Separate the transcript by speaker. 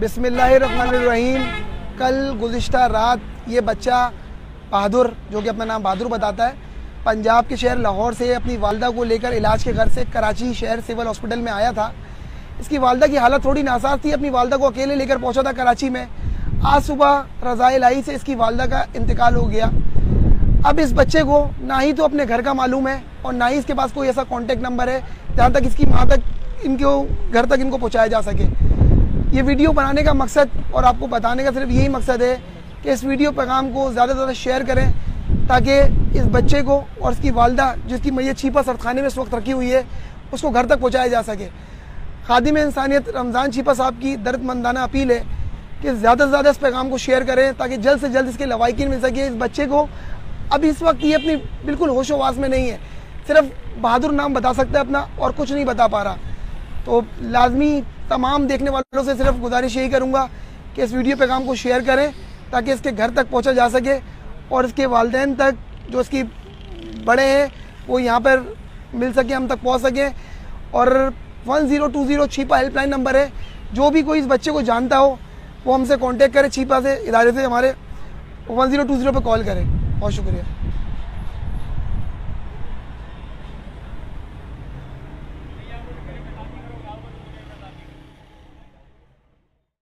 Speaker 1: बिस्मिल्लाहिर्रहमानिर्रहीम। कल गुज़िश्ता रात ये बच्चा बहादुर, जो कि अपना नाम बहादुर बताता है, पंजाब के शहर लाहौर से अपनी वालदा को लेकर इलाज के घर से कराची शहर सिविल हॉस्पिटल में आया था। इसकी वालदा की हालत थोड़ी नासाज थी। अपनी वालदा को अकेले लेकर पहुंचा था कराची में। आज सुबह रज़ाए इलाही से इसकी वालदा का इंतकाल हो गया। अब इस बच्चे को ना ही तो अपने घर का मालूम है और ना ही इसके पास कोई ऐसा कॉन्टेक्ट नंबर है जहाँ तक इसकी माँ तक इनको घर तक इनको पहुँचाया जा सके। ये वीडियो बनाने का मकसद और आपको बताने का सिर्फ यही मकसद है कि इस वीडियो पैगाम को ज़्यादा से ज़्यादा शेयर करें ताकि इस बच्चे को और इसकी वालदा, जिसकी मैयत छीपा सरखाने में इस वक्त रखी हुई है, उसको घर तक पहुँचाया जा सके। खादिम इंसानियत रमज़ान छीपा साहब की दर्दमंदाना अपील है कि ज़्यादा से ज़्यादा इस पैगाम को शेयर करें ताकि जल्द से जल्द इसके लवाकिन मिल सके। इस बच्चे को अब इस वक्त ये अपनी बिल्कुल होशो वास में नहीं है, सिर्फ बहादुर नाम बता सकता है अपना और कुछ नहीं बता पा रहा। तो लाजमी तमाम देखने वालों से सिर्फ गुजारिश यही करूँगा कि इस वीडियो पैगाम को शेयर करें ताकि इसके घर तक पहुँचा जा सके और इसके वालिदैन तक, जो इसकी बड़े हैं, वो यहाँ पर मिल सके, हम तक पहुँच सकें। और 1020 छीपा हेल्पलाइन नंबर है। जो भी कोई इस बच्चे को जानता हो वो हमसे कांटेक्ट करे, छीपा से इदारे से हमारे 1020 पे कॉल करें। बहुत शुक्रिया।